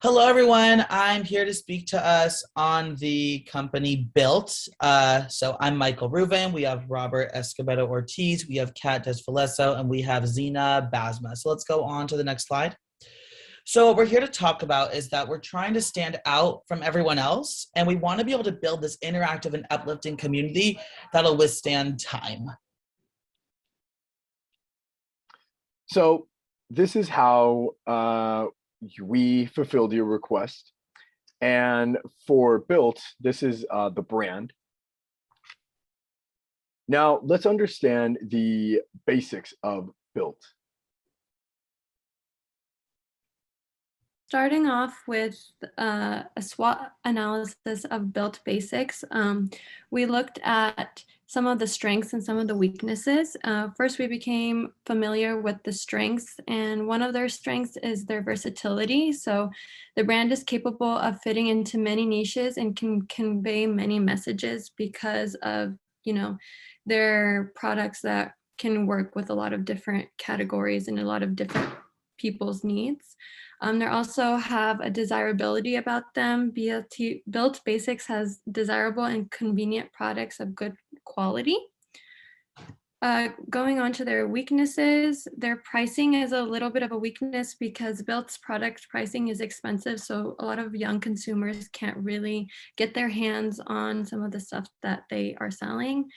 Hello, everyone. I'm here to speak to us on the company BYLT. So I'm Michael Reuven. We have Robert Escobedo-Ortiz. We have Deus Veloso, and we have Zena Basma. So let's go on to the next slide. So what we're here to talk about is that we're trying to stand out from everyone else, and we want to be able to build this interactive and uplifting community that'll withstand time. So this is how we fulfilled your request. And for BYLT, this is the brand. Now let's understand the basics of BYLT. Starting off with a SWOT analysis of BYLT basics, we looked at some of the strengths and some of the weaknesses. First, we became familiar with the strengths, and one of their strengths is their versatility. So the brand is capable of fitting into many niches and can convey many messages because of, their products that can work with a lot of different categories and a lot of different people's needs. They also have a desirability about them. BYLT Basics has desirable and convenient products of good quality. Going on to their weaknesses, their pricing is a little bit of a weakness because BYLT's product pricing is expensive, so a lot of young consumers can't really get their hands on some of the stuff that they are selling.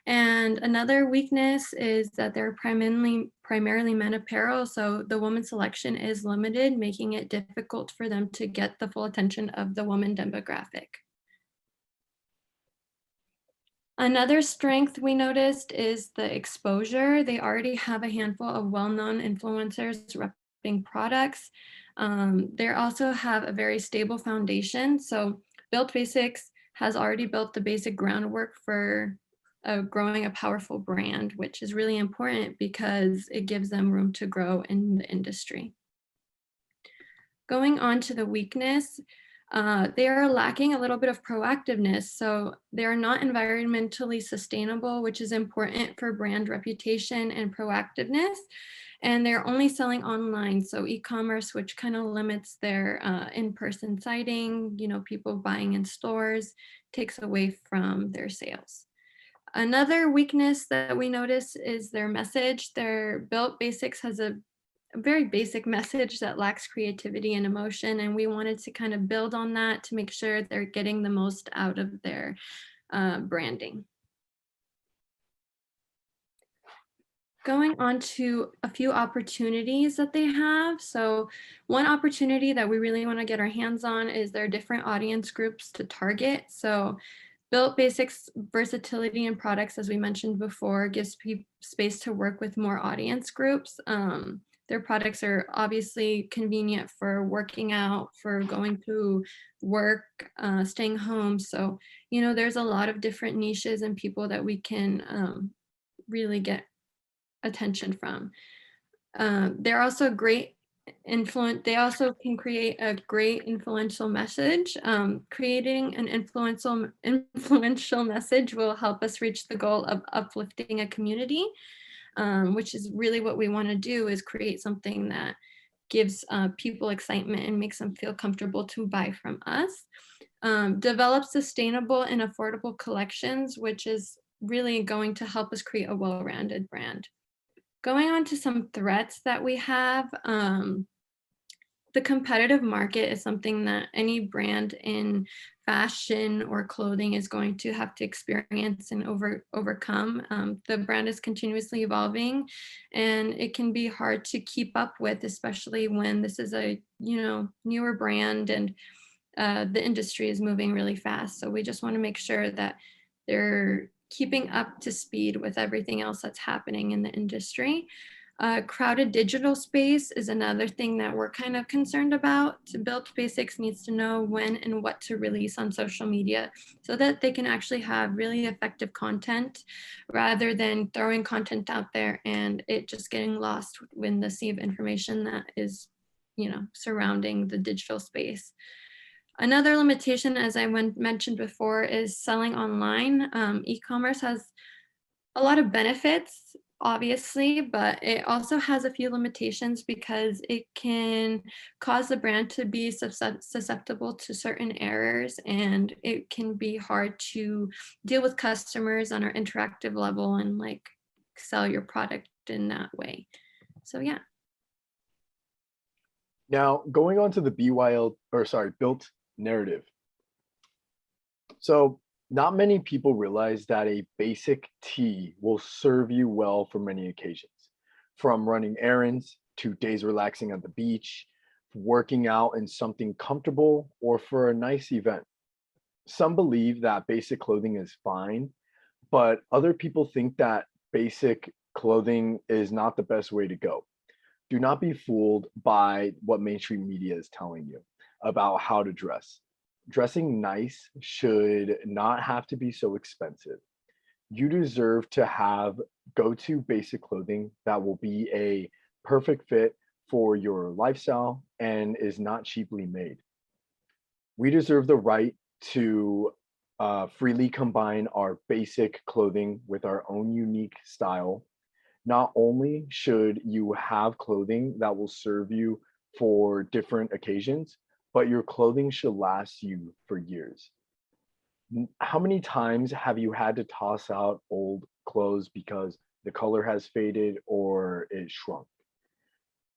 And another weakness is that they're primarily men apparel, so the woman selection is limited, making it difficult for them to get the full attention of the woman demographic. Another strength we noticed is the exposure. They already have a handful of well-known influencers repping products. They also have a very stable foundation. So BYLT Basics has already built the basic groundwork for growing a powerful brand, which is really important because it gives them room to grow in the industry. Going on to the weakness, they are lacking a little bit of proactiveness. So they are not environmentally sustainable, which is important for brand reputation and proactiveness. And they're only selling online. So e-commerce, which kind of limits their in-person sighting, people buying in stores, takes away from their sales. Another weakness that we notice is their message. Their BYLT Basics has a very basic message that lacks creativity and emotion, and we wanted to kind of build on that to make sure they're getting the most out of their branding. Going on to a few opportunities that they have. So one opportunity that we really want to get our hands on is their different audience groups to target. So BYLT Basics versatility in products, as we mentioned before, gives people space to work with more audience groups. Their products are obviously convenient for working out, for going to work, staying home. So, there's a lot of different niches and people that we can really get attention from. They're also great they also can create a great influential message. Creating an influential message will help us reach the goal of uplifting a community, which is really what we want to do, is create something that gives people excitement and makes them feel comfortable to buy from us. Develop sustainable and affordable collections, which is really going to help us create a well-rounded brand. Going on to some threats that we have, the competitive market is something that any brand in fashion or clothing is going to have to experience and overcome. The brand is continuously evolving, and it can be hard to keep up with, especially when this is a newer brand and the industry is moving really fast. So we just want to make sure that they're keeping up to speed with everything else that's happening in the industry. Crowded digital space is another thing that we're kind of concerned about. BYLT Basics needs to know when and what to release on social media so that they can actually have really effective content rather than throwing content out there and it just getting lost in the sea of information that is, surrounding the digital space. Another limitation, as I mentioned before, is selling online. E-commerce has a lot of benefits, obviously, but it also has a few limitations because it can cause the brand to be susceptible to certain errors, and it can be hard to deal with customers on an interactive level and like sell your product in that way. So yeah. Now, going on to the BYLT narrative. So not many people realize that a basic tee will serve you well for many occasions, from running errands to days relaxing at the beach, working out in something comfortable, or for a nice event. Some believe that basic clothing is fine, but other people think that basic clothing is not the best way to go. Do not be fooled by what mainstream media is telling you about how to dress. Dressing nice should not have to be so expensive. You deserve to have go-to basic clothing that will be a perfect fit for your lifestyle and is not cheaply made. We deserve the right to freely combine our basic clothing with our own unique style. Not only should you have clothing that will serve you for different occasions, but your clothing should last you for years. How many times have you had to toss out old clothes because the color has faded or it shrunk?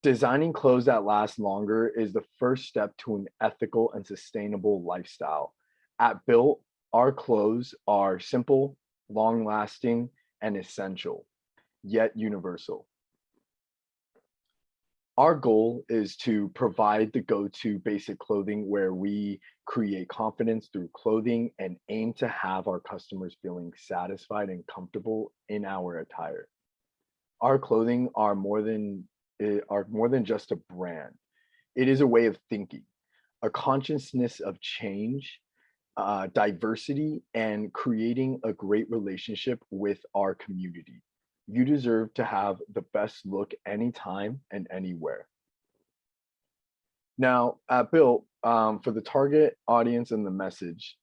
Designing clothes that last longer is the first step to an ethical and sustainable lifestyle. At BYLT, our clothes are simple, long lasting, and essential, yet universal. Our goal is to provide the go-to basic clothing where we create confidence through clothing and aim to have our customers feeling satisfied and comfortable in our attire. Our clothing are more than just a brand. It is a way of thinking, a consciousness of change, diversity, and creating a great relationship with our community. You deserve to have the best look anytime and anywhere. Now, at BYLT, for the target audience and the message.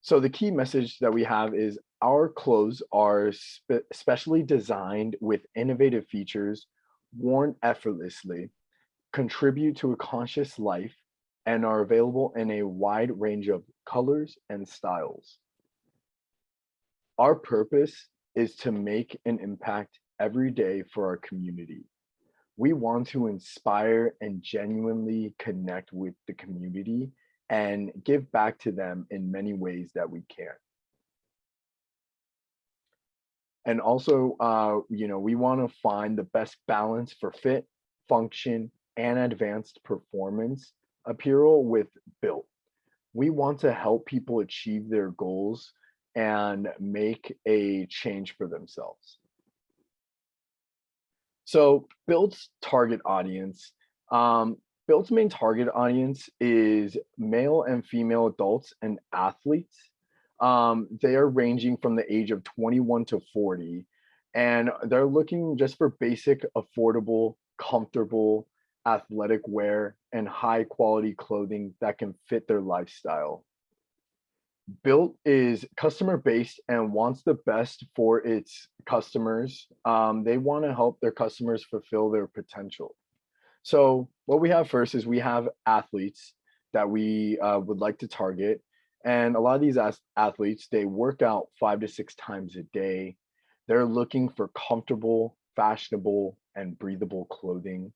So the key message that we have is our clothes are specially designed with innovative features, worn effortlessly, contribute to a conscious life, and are available in a wide range of colors and styles. Our purpose is to make an impact every day for our community. We want to inspire and genuinely connect with the community and give back to them in many ways that we can. And also, we want to find the best balance for fit, function, and advanced performance apparel with BYLT. We want to help people achieve their goals and make a change for themselves. So BYLT's target audience, BYLT's main target audience is male and female adults and athletes. They are ranging from the age of 21 to 40, and they're looking just for basic, affordable, comfortable, athletic wear and high quality clothing that can fit their lifestyle. BYLT is customer based and wants the best for its customers. They want to help their customers fulfill their potential. So what we have first is we have athletes that we would like to target. And a lot of these athletes, they work out 5 to 6 times a day. They're looking for comfortable, fashionable, and breathable clothing.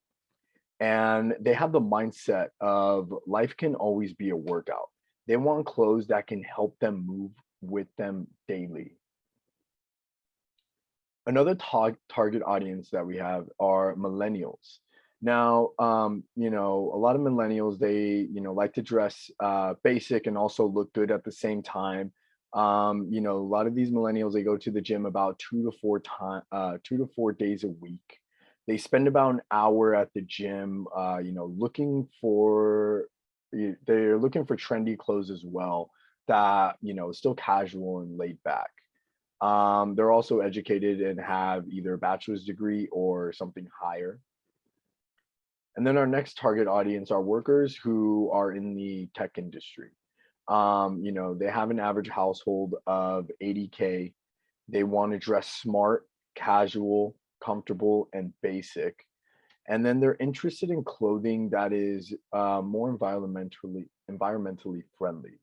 And they have the mindset of life can always be a workout. They want clothes that can help them move with them daily. Another target audience that we have are millennials. Now, a lot of millennials, they, like to dress basic and also look good at the same time. A lot of these millennials, they go to the gym about 2 to 4 days a week. They spend about an hour at the gym, they're looking for trendy clothes as well that, still casual and laid back. They're also educated and have either a bachelor's degree or something higher. And then our next target audience are workers who are in the tech industry. They have an average household of 80K. They want to dress smart casual, comfortable, and basic. And then they're interested in clothing that is more environmentally friendly.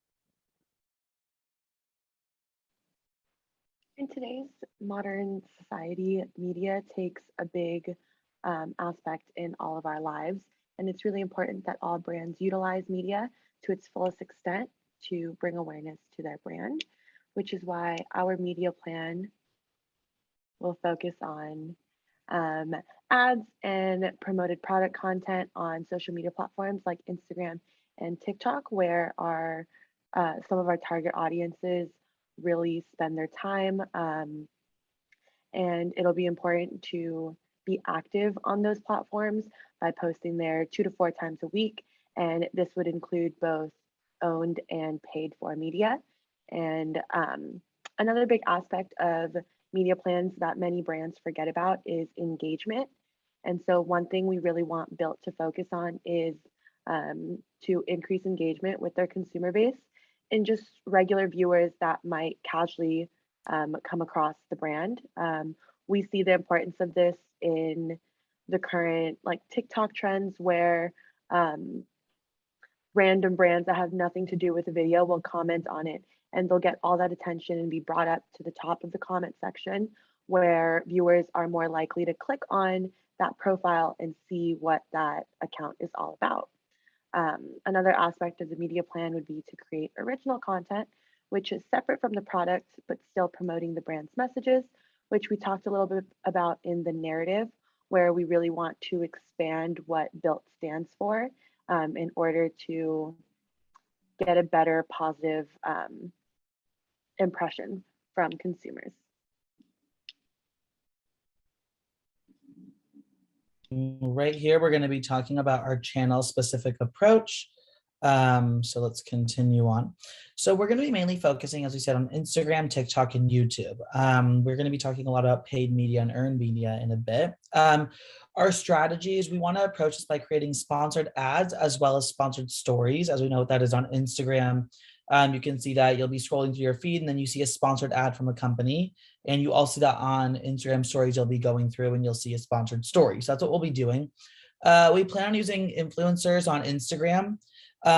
In today's modern society, media takes a big aspect in all of our lives, and it's really important that all brands utilize media to its fullest extent to bring awareness to their brand, which is why our media plan will focus on um, ads and promoted product content on social media platforms like Instagram and TikTok, where our some of our target audiences really spend their time. And it'll be important to be active on those platforms by posting there 2 to 4 times a week. And this would include both owned and paid for media. And another big aspect of media plans that many brands forget about is engagement. And so, one thing we really want BYLT to focus on is to increase engagement with their consumer base and just regular viewers that might casually come across the brand. We see the importance of this in the current like TikTok trends where random brands that have nothing to do with the video will comment on it and they'll get all that attention and be brought up to the top of the comment section where viewers are more likely to click on that profile and see what that account is all about. Another aspect of the media plan would be to create original content, which is separate from the product, but still promoting the brand's messages, which we talked a little bit about in the narrative, where we really want to expand what BYLT stands for in order to get a better positive impression from consumers. Right here, we're going to be talking about our channel specific approach. So let's continue on. So we're going to be mainly focusing, as we said, on Instagram, TikTok, and YouTube. We're going to be talking a lot about paid media and earned media in a bit. Our strategies, we want to approach this by creating sponsored ads as well as sponsored stories. As we know what that is on Instagram, you can see that you'll be scrolling through your feed and then you see a sponsored ad from a company. And you also see that on Instagram stories, you'll be going through and you'll see a sponsored story. So that's what we'll be doing. We plan on using influencers on Instagram.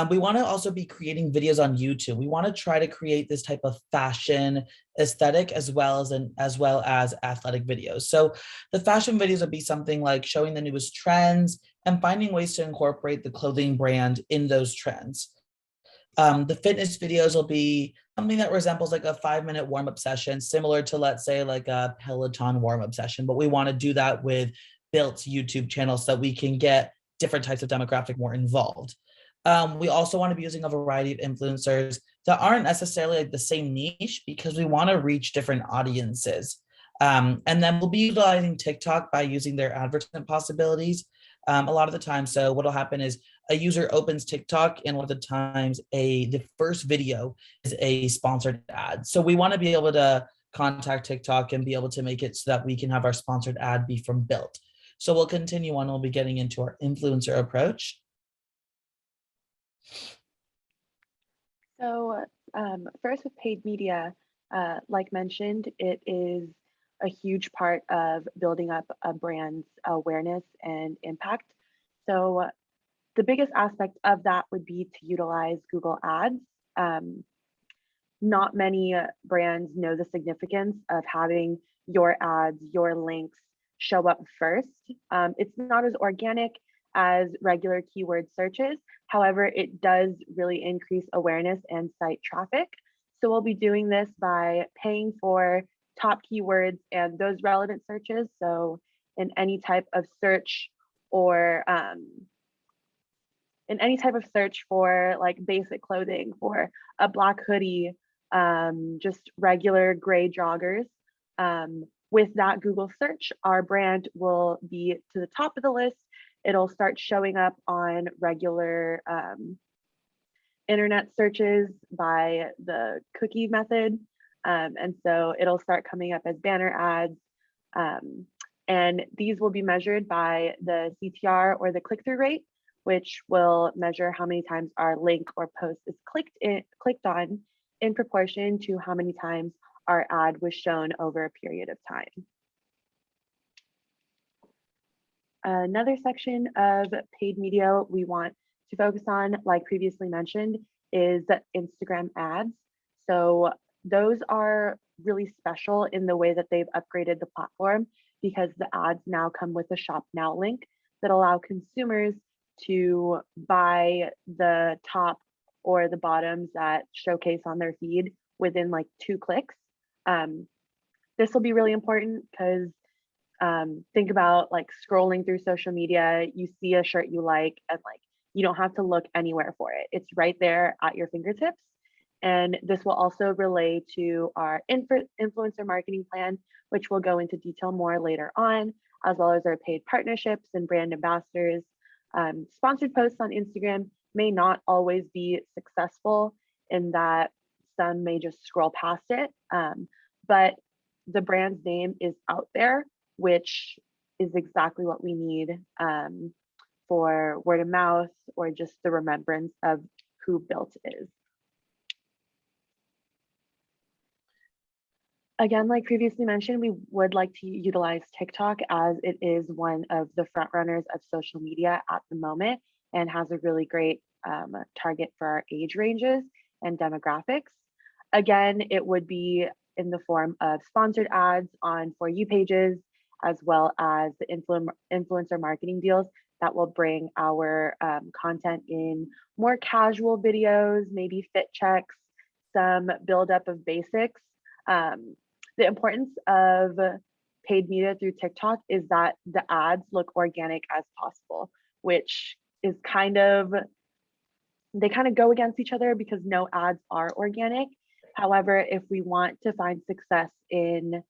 We want to also be creating videos on YouTube. We want to try to create this type of fashion aesthetic as well as athletic videos. So the fashion videos would be something like showing the newest trends and finding ways to incorporate the clothing brand in those trends. The fitness videos will be something that resembles like a 5-minute warm-up session, similar to, let's say, like a Peloton warm-up session, but we want to do that with BYLT's YouTube channel so that we can get different types of demographic more involved. We also want to be using a variety of influencers that aren't necessarily like the same niche because we want to reach different audiences. And then we'll be utilizing TikTok by using their advertisement possibilities a lot of the time. So what'll happen is a user opens TikTok and a lot of the times the first video is a sponsored ad. So we want to be able to contact TikTok and be able to make it so that we can have our sponsored ad be from BYLT. So we'll continue on. We'll be getting into our influencer approach. So first with paid media, like mentioned, it is a huge part of building up a brand's awareness and impact. So the biggest aspect of that would be to utilize Google Ads. Not many brands know the significance of having your ads, your links show up first. It's not as organic as regular keyword searches. However, it does really increase awareness and site traffic. So we'll be doing this by paying for top keywords and those relevant searches. So in any type of search or in any type of search for like basic clothing, for a black hoodie, just regular gray joggers. With that Google search, our brand will be to the top of the list. It'll start showing up on regular internet searches by the cookie method. And so it'll start coming up as banner ads. And these will be measured by the CTR or the click-through rate, which will measure how many times our link or post is clicked on in proportion to how many times our ad was shown over a period of time. Another section of paid media we want to focus on, like previously mentioned, is Instagram ads. So those are really special in the way that they've upgraded the platform, because the ads now come with a shop now link that allow consumers to buy the top or the bottoms that showcase on their feed within like 2 clicks. This will be really important because think about like scrolling through social media, you see a shirt you like, and like you don't have to look anywhere for it. It's right there at your fingertips. And this will also relay to our influencer marketing plan, which we'll go into detail more later on, as well as our paid partnerships and brand ambassadors. Sponsored posts on Instagram may not always be successful in that some may just scroll past it, but the brand's name is out there, which is exactly what we need for word of mouth or just the remembrance of who BYLT is. Again, like previously mentioned, we would like to utilize TikTok as it is one of the front runners of social media at the moment and has a really great target for our age ranges and demographics. Again, it would be in the form of sponsored ads on For You pages, as well as the influencer marketing deals that will bring our content in more casual videos, maybe fit checks, some buildup of basics. The importance of paid media through TikTok is that the ads look organic as possible, which is they kind of go against each other because no ads are organic. However, if we want to find success in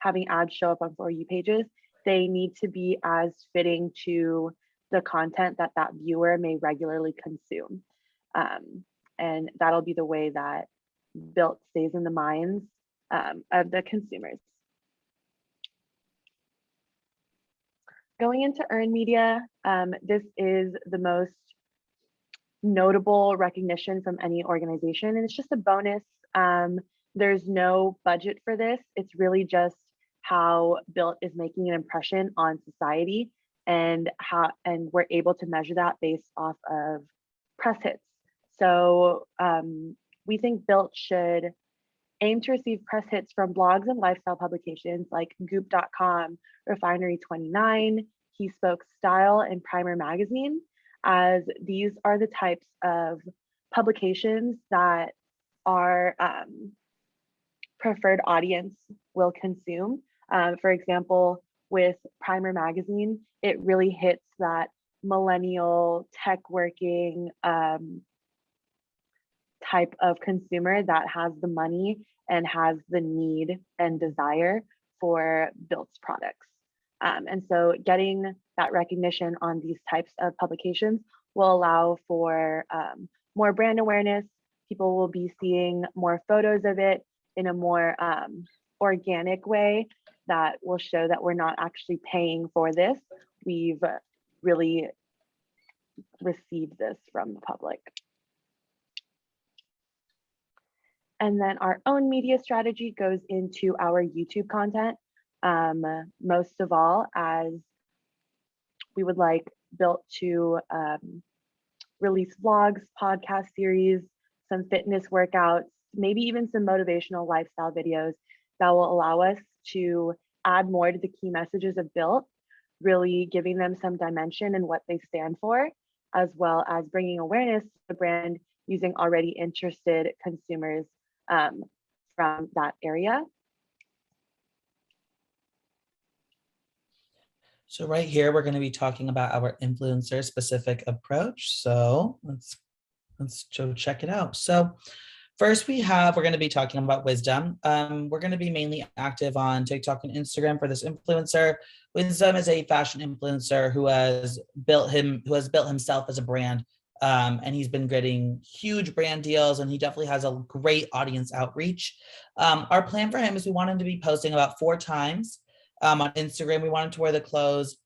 having ads show up on For You pages, they need to be as fitting to the content that that viewer may regularly consume. And that'll be the way that BYLT stays in the minds of the consumers. Going into earned media, this is the most notable recognition from any organization, and it's just a bonus. There's no budget for this. It's really just how BYLT is making an impression on society, and we're able to measure that based off of press hits. So we think BYLT should aim to receive press hits from blogs and lifestyle publications like Goop.com, Refinery29, He Spoke Style, and Primer Magazine, as these are the types of publications that our preferred audience will consume. For example, with Primer Magazine, it really hits that millennial tech working type of consumer that has the money and has the need and desire for BYLT's products. And so getting that recognition on these types of publications will allow for more brand awareness. People will be seeing more photos of it in a more organic way that will show that we're not actually paying for this. We've really received this from the public. And then our own media strategy goes into our YouTube content. Most of all, as we would like BYLT to release vlogs, podcast series, some fitness workouts, maybe even some motivational lifestyle videos that will allow us to add more to the key messages of BYLT, really giving them some dimension and what they stand for, as well as bringing awareness to the brand using already interested consumers from that area. So right here, we're going to be talking about our influencer specific approach. So let's go check it out. So first we're going to be talking about Wisdom. We're going to be mainly active on TikTok and Instagram for this influencer. Wisdom is a fashion influencer who has built himself as a brand. And he's been getting huge brand deals, and he definitely has a great audience outreach. Our plan for him is we want him to be posting about 4 times on Instagram. We want him to wear the clothes,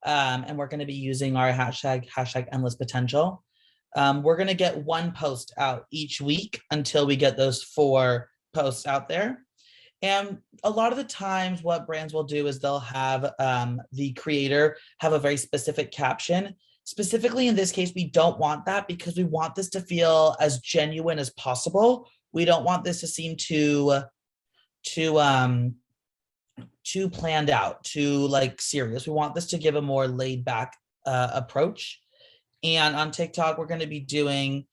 and we're going to be using our hashtag endless potential. We're going to get 1 post out each week until we get those 4 posts out there. And a lot of the times what brands will do is they'll have the creator have a very specific caption. Specifically in this case, we don't want that because we want this to feel as genuine as possible. We don't want this to seem too planned out, too like serious. We want this to give a more laid back approach. And on TikTok, we're going to be doing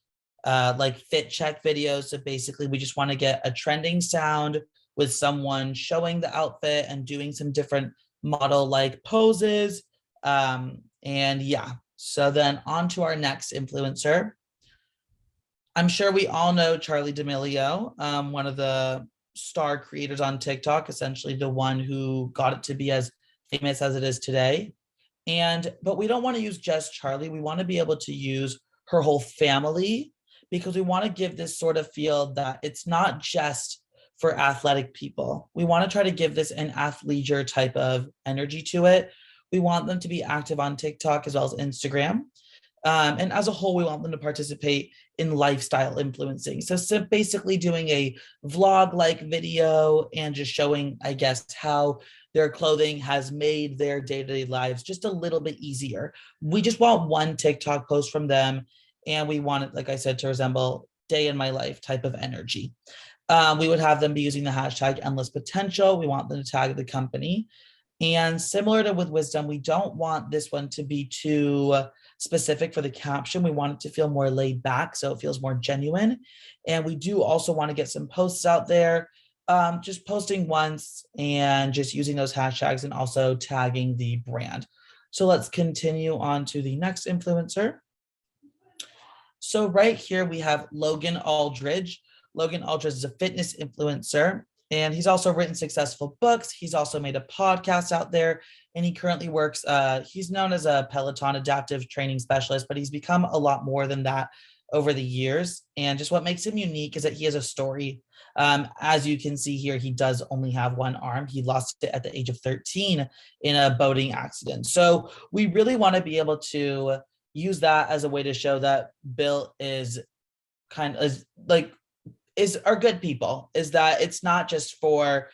like fit check videos. So basically, we just want to get a trending sound with someone showing the outfit and doing some different model like poses. And yeah, so then on to our next influencer. I'm sure we all know Charli D'Amelio, one of the star creators on TikTok, essentially the one who got it to be as famous as it is today. But we don't want to use just Charli. We want to be able to use her whole family because we want to give this sort of feel that it's not just for athletic people. We want to try to give this an athleisure type of energy to it. We want them to be active on TikTok as well as Instagram. And as a whole, we want them to participate in lifestyle influencing. So basically doing a vlog-like video and just showing, I guess, how their clothing has made their day-to-day lives just a little bit easier. We just want one TikTok post from them, and we want it, like I said, to resemble day in my life type of energy. We would have them be using the hashtag endless potential. We want them to tag the company. And similar to with wisdom, we don't want this one to be too specific for the caption. We want it to feel more laid back so it feels more genuine. And we do also want to get some posts out there, just posting once and just using those hashtags and also tagging the brand. So let's continue on to the next influencer. So right here we have Logan Aldridge. Logan Aldridge is a fitness influencer, and he's also written successful books. He's also made a podcast out there, and he currently works, he's known as a Peloton adaptive training specialist, but he's become a lot more than that over the years. And just what makes him unique is that he has a story. As you can see here, he does only have one arm. He lost it at the age of 13 in a boating accident. So we really want to be able to use that as a way to show that BYLT is are good people, is that it's not just for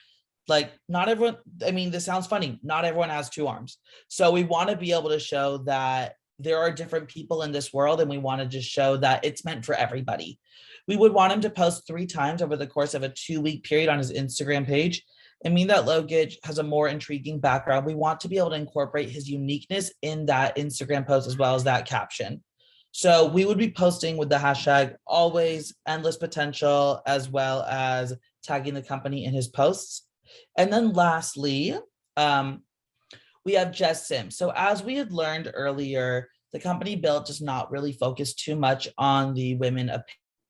like, not everyone, I mean, this sounds funny, not everyone has two arms. So we want to be able to show that there are different people in this world, and we want to just show that it's meant for everybody. We would want him to post 3 times over the course of a 2-week period on his Instagram page. I mean that Logan has a more intriguing background. We want to be able to incorporate his uniqueness in that Instagram post as well as that caption. So we would be posting with the hashtag always endless potential, as well as tagging the company in his posts. And then lastly, we have Jess Sims. So as we had learned earlier, the company BYLT does not really focus too much on the women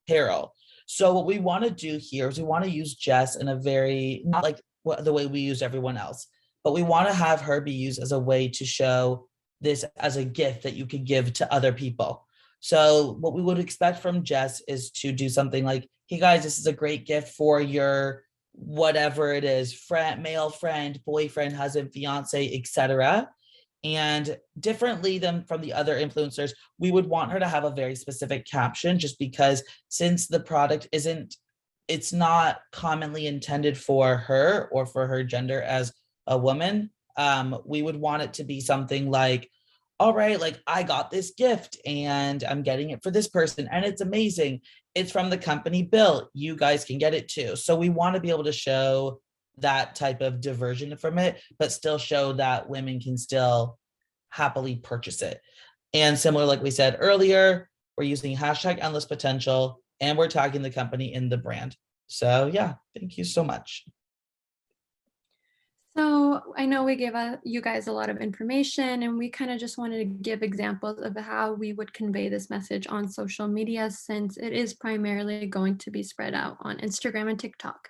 apparel. So what we want to do here is we want to use Jess in a very, not like the way we use everyone else, but we want to have her be used as a way to show this as a gift that you could give to other people. So what we would expect from Jess is to do something like, hey guys, this is a great gift for your whatever it is, friend, male friend, boyfriend, husband, fiance, etc. And differently than from the other influencers, we would want her to have a very specific caption, just because since the product it's not commonly intended for her or for her gender as a woman, we would want it to be something like, all right, like I got this gift and I'm getting it for this person and it's amazing. It's from the company BYLT. You guys can get it too. So we want to be able to show that type of diversion from it, but still show that women can still happily purchase it. And similar, like we said earlier, we're using hashtag endless potential and we're tagging the company in the brand. So yeah, thank you so much. So I know we gave you guys a lot of information, and we kind of just wanted to give examples of how we would convey this message on social media, since it is primarily going to be spread out on Instagram and TikTok.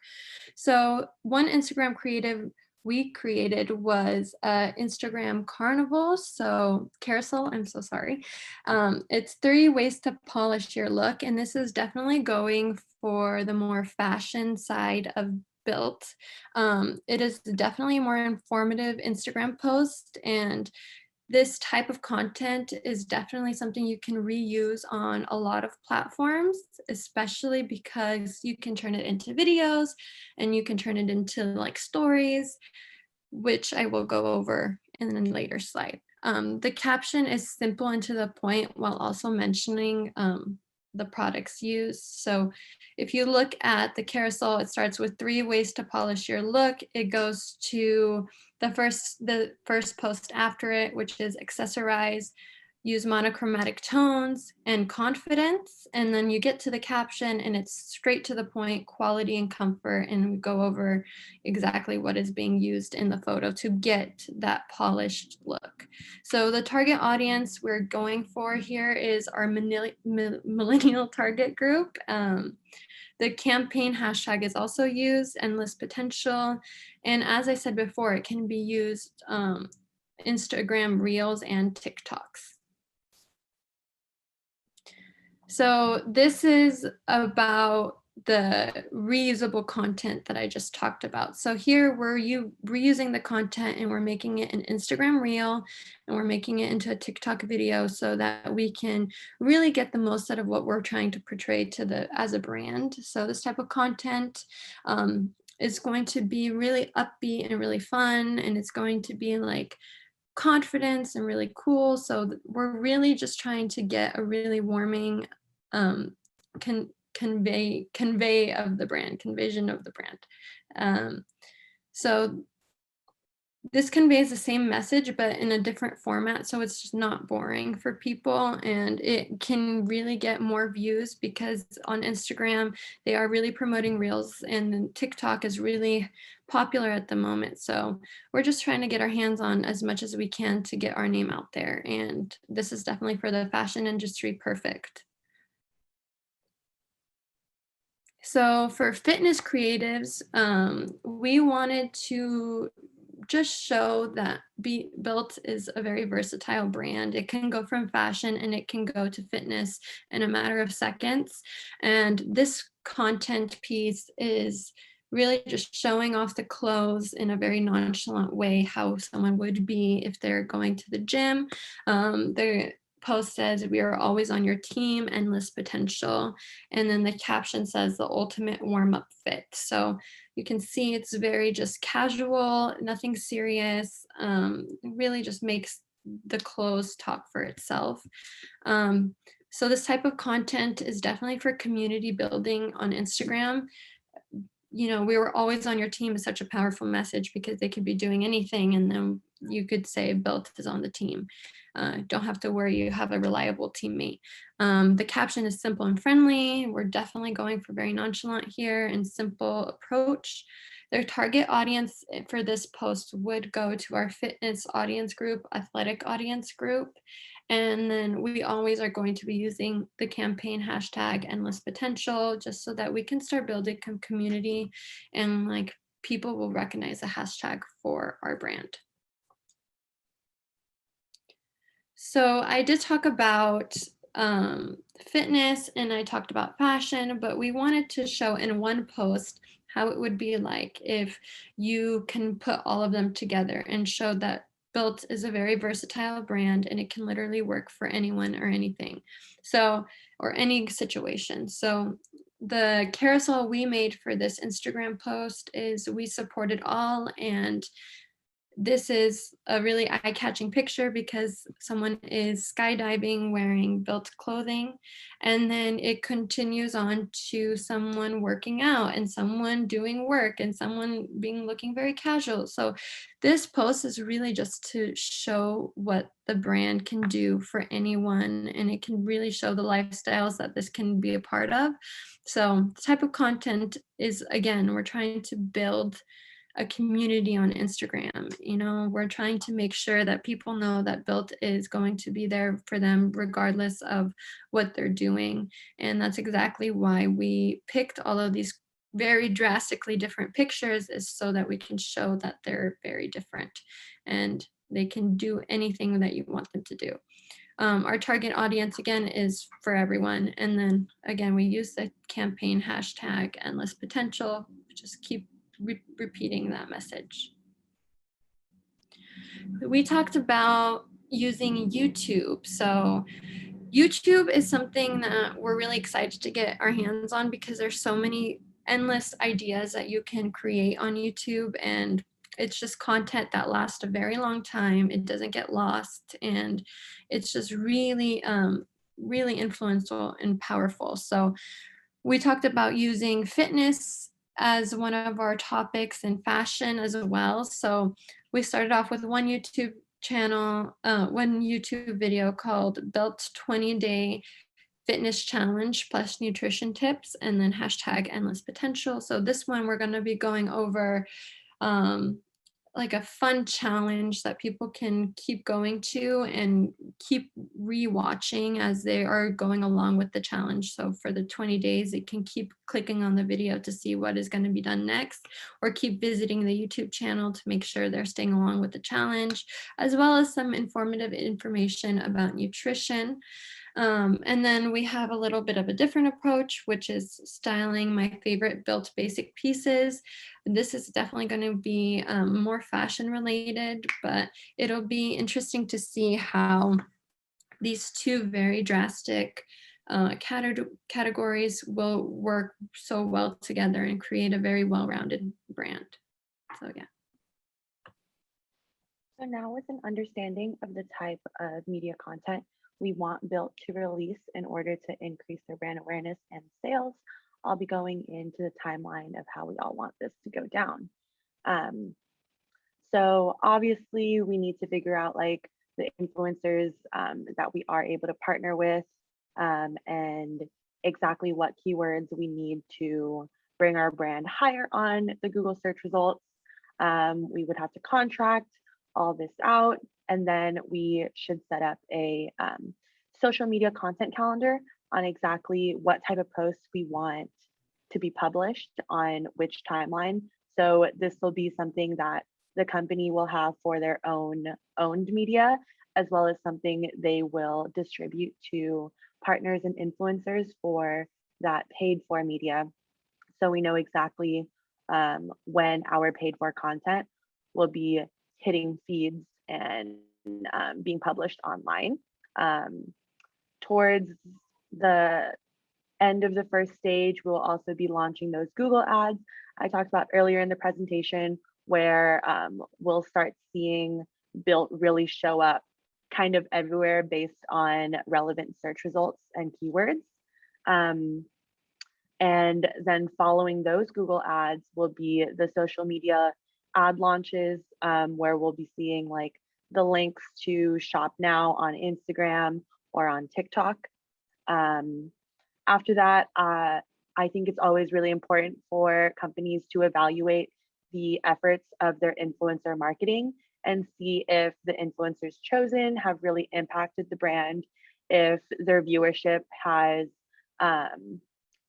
So one Instagram creative we created was Instagram Carnival. So carousel, I'm so sorry. It's 3 ways to polish your look. And this is definitely going for the more fashion side of BYLT. It is definitely a more informative Instagram post, and this type of content is definitely something you can reuse on a lot of platforms, especially because you can turn it into videos and you can turn it into like stories, which I will go over in a later slide. The caption is simple and to the point while also mentioning the products used. So if you look at the carousel, it starts with 3 ways to polish your look. It goes to the first post after it, which is accessorize, use monochromatic tones and confidence. And then you get to the caption and it's straight to the point, quality and comfort, and we go over exactly what is being used in the photo to get that polished look. So the target audience we're going for here is our millennial target group. The campaign hashtag is also used, endless potential. And as I said before, it can be used Instagram Reels and TikToks. So this is about the reusable content that I just talked about. So here we're reusing the content and we're making it an Instagram reel and we're making it into a TikTok video so that we can really get the most out of what we're trying to portray to as a brand. So this type of content is going to be really upbeat and really fun, and it's going to be like confidence and really cool. So we're really just trying to get a really warming convey of the brand, convision of the brand. So this conveys the same message, but in a different format. So it's just not boring for people, and it can really get more views because on Instagram, they are really promoting Reels, and TikTok is really popular at the moment. So we're just trying to get our hands on as much as we can to get our name out there. And this is definitely for the fashion industry perfect. So for fitness creatives, we wanted to just show that BYLT is a very versatile brand. It can go from fashion and it can go to fitness in a matter of seconds. And this content piece is really just showing off the clothes in a very nonchalant way, how someone would be if they're going to the gym. The post says, "We are always on your team, endless potential." And then the caption says, "The ultimate warm-up fit." So you can see it's very just casual, nothing serious, really just makes the clothes talk for itself. So this type of content is definitely for community building on Instagram. You know, "We were always on your team" is such a powerful message because they could be doing anything and then you could say BYLT is on the team. Don't have to worry, you have a reliable teammate. The caption is simple and friendly. We're definitely going for very nonchalant here and simple approach. Their target audience for this post would go to our fitness audience group, athletic audience group. And then we always are going to be using the campaign hashtag endless potential just so that we can start building community and like people will recognize the hashtag for our brand. So I did talk about fitness and I talked about fashion, but we wanted to show in one post how it would be like if you can put all of them together and show that BYLT is a very versatile brand and it can literally work for anyone or anything. So, or any situation. So the carousel we made for this Instagram post is "We support it all," and this is a really eye-catching picture because someone is skydiving wearing BYLT clothing, and then it continues on to someone working out and someone doing work and someone looking very casual. So this post is really just to show what the brand can do for anyone, and it can really show the lifestyles that this can be a part of. So the type of content is, again, we're trying to build a community on Instagram. You know, we're trying to make sure that people know that BYLT is going to be there for them regardless of what they're doing. And that's exactly why we picked all of these very drastically different pictures, is so that we can show that they're very different and they can do anything that you want them to do. Our target audience, again, is for everyone. And then again, we use the campaign hashtag endless potential, just keep repeating that message. We talked about, using YouTube. So YouTube is something that we're really excited to get our hands on because there's so many endless ideas that you can create on YouTube, and it's just content that lasts a very long time. It doesn't get lost, and it's just really, really influential and powerful. So we talked about using fitness as one of our topics and fashion as well. So we started off with one YouTube channel, one YouTube video called BYLT 20-Day Fitness Challenge plus nutrition tips, and then hashtag endless potential. So this one we're going to be going over like a fun challenge that people can keep going to and keep rewatching as they are going along with the challenge. So for the 20 days, they can keep clicking on the video to see what is going to be done next, or keep visiting the YouTube channel to make sure they're staying along with the challenge, as well as some informative information about nutrition. And then we have a little bit of a different approach, which is styling my favorite BYLT basic pieces. This is definitely going to be more fashion related, but it'll be interesting to see how these two very drastic categories will work so well together and create a very well-rounded brand. So yeah. So now with an understanding of the type of media content we want BYLT to release in order to increase their brand awareness and sales, I'll be going into the timeline of how we all want this to go down. So obviously we need to figure out like the influencers that we are able to partner with, and exactly what keywords we need to bring our brand higher on the Google search results. We would have to contract all this out, and then we should set up a social media content calendar on exactly what type of posts we want to be published on which timeline. So this will be something that the company will have for their own owned media, as well as something they will distribute to partners and influencers for that paid for media. So we know exactly when our paid for content will be hitting feeds and being published online. Towards the end of the first stage, we'll also be launching those Google ads I talked about earlier in the presentation, where we'll start seeing BYLT really show up kind of everywhere based on relevant search results and keywords. And then following those Google ads will be the social media ad launches, where we'll be seeing like the links to shop now on Instagram or on TikTok. After that, I think it's always really important for companies to evaluate the efforts of their influencer marketing and see if the influencers chosen have really impacted the brand, if their viewership has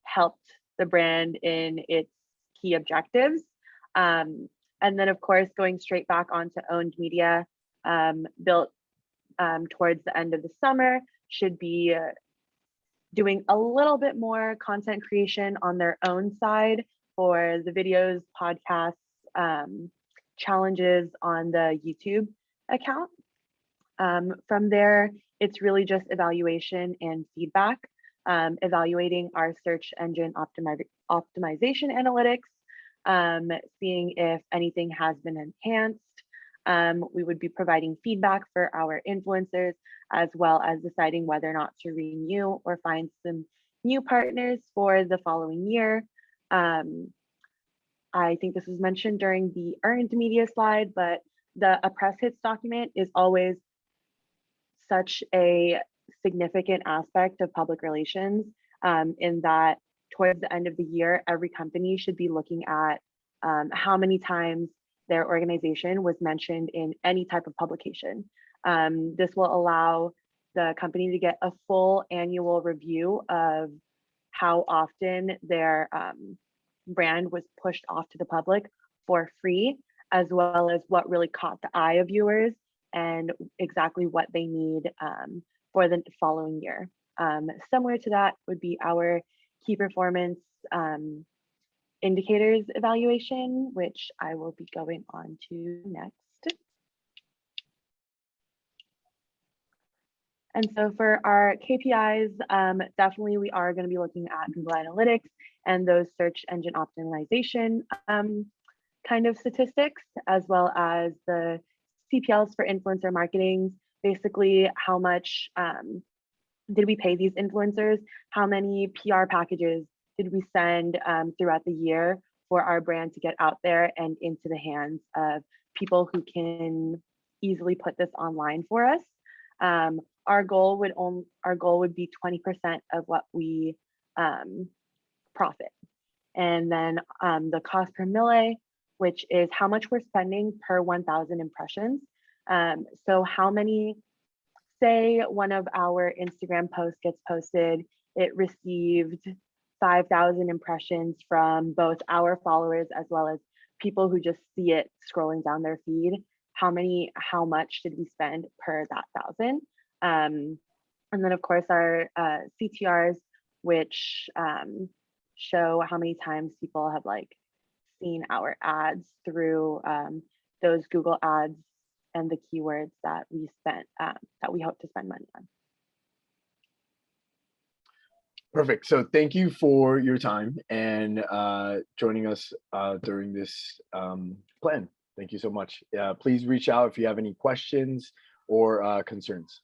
helped the brand in its key objectives. And then of course, going straight back onto owned media, BYLT towards the end of the summer should be doing a little bit more content creation on their own side for the videos, podcasts, challenges on the YouTube account. From there, it's really just evaluation and feedback, evaluating our search engine optimization analytics, seeing if anything has been enhanced. We would be providing feedback for our influencers, as well as deciding whether or not to renew or find some new partners for the following year. I think this was mentioned during the earned media slide, but a press hits document is always such a significant aspect of public relations, in that towards the end of the year, every company should be looking at how many times their organization was mentioned in any type of publication. This will allow the company to get a full annual review of how often their brand was pushed off to the public for free, as well as what really caught the eye of viewers and exactly what they need for the following year. Similar to that would be our key performance indicators evaluation, which I will be going on to next. And so for our KPIs, definitely we are going to be looking at Google Analytics and those search engine optimization kind of statistics, as well as the CPLs for influencer marketing. Basically, how much did we pay these influencers? How many PR packages did we send throughout the year for our brand to get out there and into the hands of people who can easily put this online for us? Our goal would be 20% of what we profit. And then the cost per mille, which is how much we're spending per 1,000 impressions. So how many, say one of our Instagram posts gets posted, it received 5,000 impressions from both our followers as well as people who just see it scrolling down their feed. How much did we spend per that 1,000? And then of course our CTRs, which show how many times people have like seen our ads through those Google ads and the keywords that we spent, that we hope to spend money on. Perfect. So thank you for your time and joining us during this plan. Thank you so much. Please reach out if you have any questions or concerns.